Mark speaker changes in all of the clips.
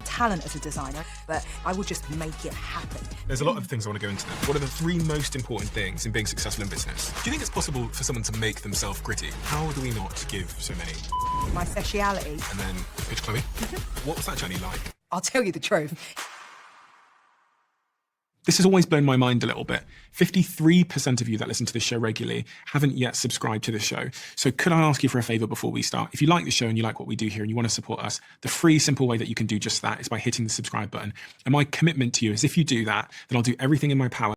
Speaker 1: talent as a designer, but I will just make it happen.
Speaker 2: There's a lot of things I want to go into now. What are the 3 most important things in being successful in business? Do you think it's possible for someone to make themselves gritty? How do we not give so many?
Speaker 1: My speciality.
Speaker 2: And then pitch Chloe. What was that journey like?
Speaker 1: I'll tell you the truth.
Speaker 2: This has always blown my mind a little bit. 53% of you that listen to this show regularly haven't yet subscribed to this show. So could I ask you for a favor before we start? If you like the show and you like what we do here and you want to support us, the free, simple way that you can do just that is by hitting the subscribe button. And my commitment to you is if you do that, then I'll do everything in my power.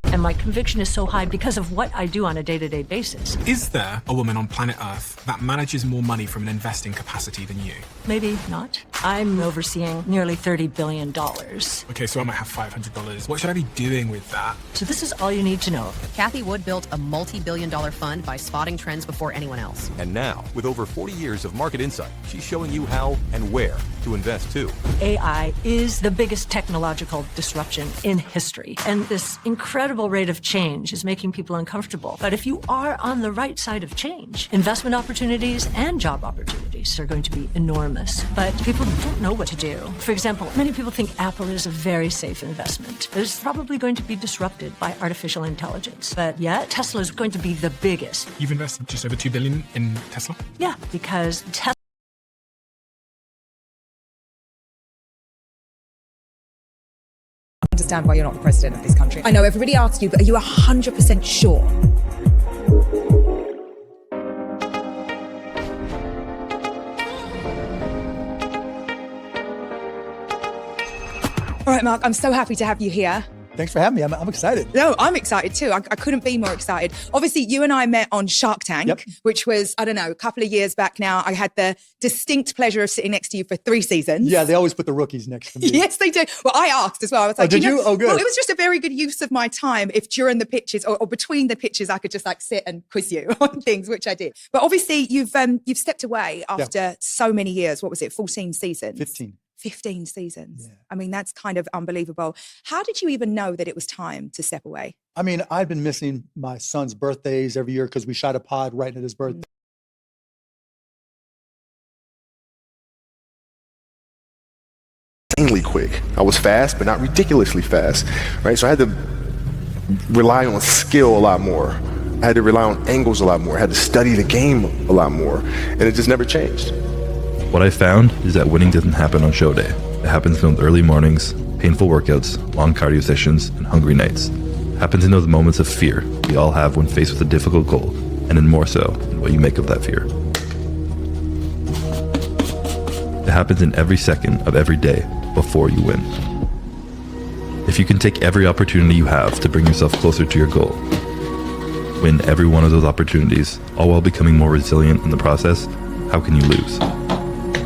Speaker 3: And my conviction is so high because of what I do on a day-to-day basis.
Speaker 2: Is there a woman on planet Earth that manages more money from an investing capacity than you?
Speaker 3: Maybe not. I'm overseeing nearly $30 billion.
Speaker 2: Okay, so I might have $500. What should I be doing with that?
Speaker 3: So this is all you need to know.
Speaker 4: Cathie Wood built a multi-billion-dollar fund by spotting trends before anyone else.
Speaker 5: And now, with over 40 years of market insight, she's showing you how and where to invest too.
Speaker 3: AI is the biggest technological disruption in history. And this incredible rate of change is making people uncomfortable. But if you are on the right side of change, investment opportunities and job opportunities are going to be enormous. But people don't know what to do. For example, many people think Apple is a very safe investment. It's probably going to be disrupted by artificial intelligence. But yet, Tesla is going to be the biggest.
Speaker 2: You've invested just over $2 billion in Tesla?
Speaker 3: Yeah, because Tesla
Speaker 1: Understand why you're not the president of this country. I know everybody asks you, but are you 100% sure? All right, Mark, I'm so happy to have you here.
Speaker 6: Thanks for having me. I'm excited.
Speaker 1: No, I'm excited too. I couldn't be more excited. Obviously, you and I met on Shark Tank, which was, I don't know, a couple of years back now. I had the distinct pleasure of sitting next to you for 3 seasons.
Speaker 6: Yeah, they always put the rookies next to me.
Speaker 1: Yes, they do. Well, I asked as well. I was like,
Speaker 6: did you? Oh, good.
Speaker 1: Well, it was just a very good use of my time if during the pitches or between the pitches, I could just like sit and quiz you on things, which I did. But obviously, you've stepped away after so many years. What was it, 14 seasons? 15 seasons. Yeah. I mean, that's kind of unbelievable. How did you even know that it was time to step away?
Speaker 6: I mean, I've been missing my son's birthdays every year because we shot a pod right at his birthday.
Speaker 7: Insanely quick. I was fast, but not ridiculously fast, right? So I had to rely on skill a lot more. I had to rely on angles a lot more. I had to study the game a lot more, and it just never changed.
Speaker 8: What I found is that winning doesn't happen on show day. It happens in those early mornings, painful workouts, long cardio sessions, and hungry nights. It happens in those moments of fear we all have when faced with a difficult goal, and in more so in what you make of that fear. It happens in every second of every day before you win. If you can take every opportunity you have to bring yourself closer to your goal, win every one of those opportunities, all while becoming more resilient in the process, how can you lose?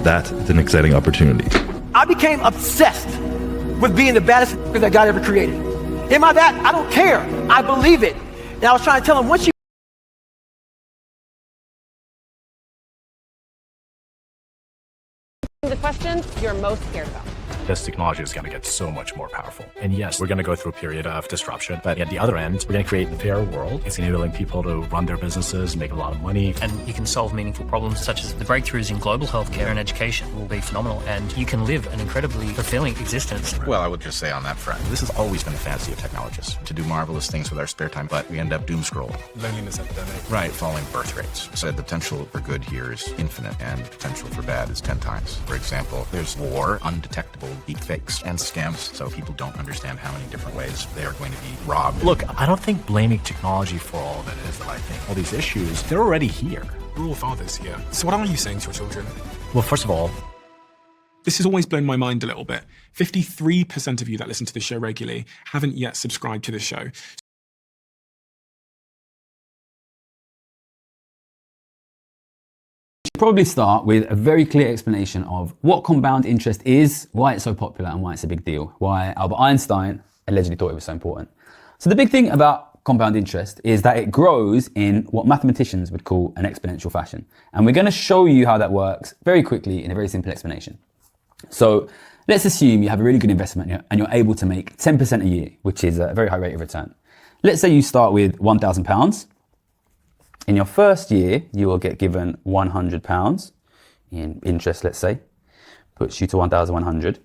Speaker 8: That is an exciting opportunity.
Speaker 9: I became obsessed with being the baddest that God ever created. Am I that? I don't care. I believe it. And I was trying to tell him, once you
Speaker 10: the questions you're most scared about.
Speaker 11: This technology is going to get so much more powerful. And yes, we're going to go through a period of disruption, but at the other end, we're going to create a fair world. It's enabling people to run their businesses, make a lot of money.
Speaker 12: And you can solve meaningful problems such as the breakthroughs in global healthcare and education will be phenomenal. And you can live an incredibly fulfilling existence.
Speaker 13: Well, I would just say on that front, this has always been a fantasy of technologists, to do marvelous things with our spare time, but we end up doom scrolling.
Speaker 2: Loneliness epidemic.
Speaker 13: Right, falling birth rates. So the potential for good here is infinite, and the potential for bad is 10 times. For example, there's war, undetectable deep fakes, and scams, so people don't understand how many different ways they are going to be robbed.
Speaker 11: Look, I don't think blaming technology for all of it is the right thing. All these issues, they're already here.
Speaker 2: We're all fathers here. So what are you saying to your children?
Speaker 11: Well, first of all,
Speaker 2: this has always blown my mind a little bit. 53% of you that listen to the show regularly haven't yet subscribed to the show.
Speaker 14: Probably start with a very clear explanation of what compound interest is, why it's so popular and why it's a big deal, why Albert Einstein allegedly thought it was so important. So the big thing about compound interest is that it grows in what mathematicians would call an exponential fashion. And we're going to show you how that works very quickly in a very simple explanation. So let's assume you have a really good investment and you're able to make 10% a year, which is a very high rate of return. Let's say you start with £1,000 In your first year, you will get given £100 in interest, let's say, puts you to 1,100.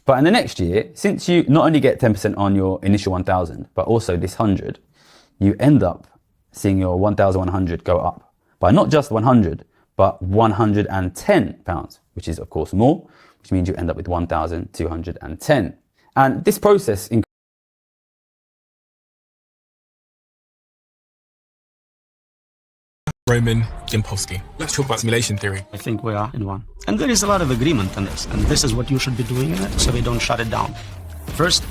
Speaker 14: But in the next year, since you not only get 10% on your initial 1,000, but also this 100, you end up seeing your 1,100 go up by not just 100, but £110, which is of course more, which means you end up with 1,210. And this process
Speaker 2: Roman Yampolsky. Let's talk about simulation theory.
Speaker 15: I think we are in one. And there is a lot of agreement on this, and this is what you should be doing in it, so we don't shut it down. First,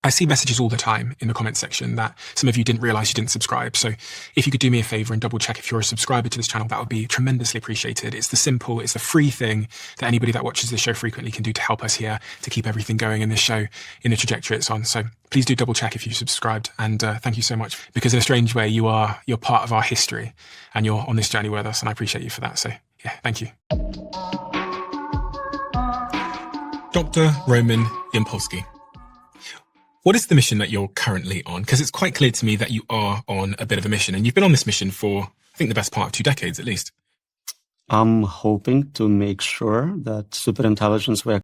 Speaker 2: I see messages all the time in the comment section that some of you didn't realize you didn't subscribe. So if you could do me a favor and double check if you're a subscriber to this channel, that would be tremendously appreciated. It's the free thing that anybody that watches this show frequently can do to help us here, to keep everything going in this show in the trajectory it's on. So please do double check if you've subscribed. And thank you so much, because in a strange way, you're part of our history and you're on this journey with us. And I appreciate you for that. So yeah, thank you. Dr. Roman Yampolsky. What is the mission that you're currently on? Because it's quite clear to me that you are on a bit of a mission, and you've been on this mission for, I think, the best part of 2 decades at least.
Speaker 15: I'm hoping to make sure that superintelligence will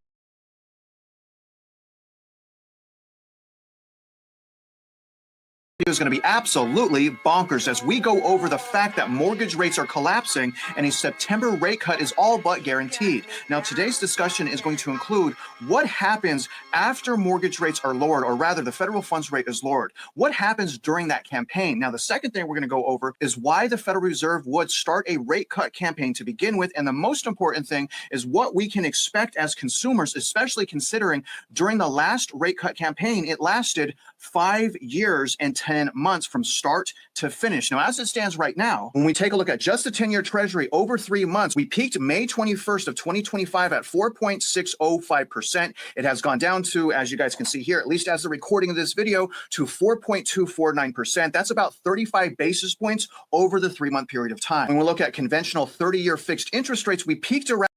Speaker 16: is going to be absolutely bonkers as we go over the fact that mortgage rates are collapsing and a September rate cut is all but guaranteed. Now, today's discussion is going to include what happens after mortgage rates are lowered, or rather the federal funds rate is lowered. What happens during that campaign? Now, the second thing we're going to go over is why the Federal Reserve would start a rate cut campaign to begin with. And the most important thing is what we can expect as consumers, especially considering during the last rate cut campaign, it lasted 5 years and 10 months from start to finish. Now, as it stands right now, when we take a look at just the 10-year Treasury over 3 months, we peaked May 21st of 2025 at 4.605%. It has gone down to, as you guys can see here, at least as the recording of this video, to 4.249%. That's about 35 basis points over the 3-month period of time. When we look at conventional 30-year fixed interest rates, we peaked around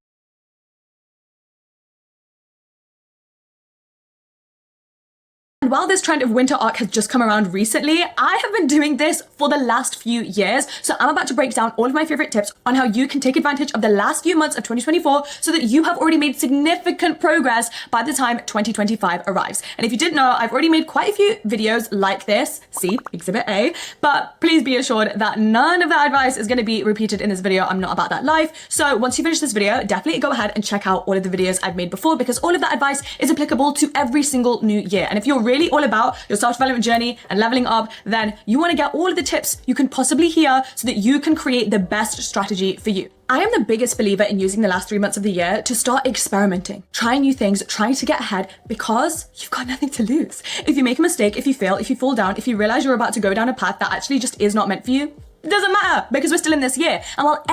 Speaker 17: while this trend of winter arc has just come around recently, I have been doing this for the last few years. So I'm about to break down all of my favorite tips on how you can take advantage of the last few months of 2024 so that you have already made significant progress by the time 2025 arrives. And if you didn't know, I've already made quite a few videos like this, see Exhibit A, but please be assured that none of that advice is going to be repeated in this video. I'm not about that life. So once you finish this video, definitely go ahead and check out all of the videos I've made before, because all of that advice is applicable to every single new year. And if you're really all about your self-development journey and leveling up, then you want to get all of the tips you can possibly hear so that you can create the best strategy for you. I am the biggest believer in using the last 3 months of the year to start experimenting, trying new things, trying to get ahead, because you've got nothing to lose. If you make a mistake, if you fail, if you fall down, if you realize you're about to go down a path that actually just is not meant for you, it doesn't matter, because we're still in this year. And while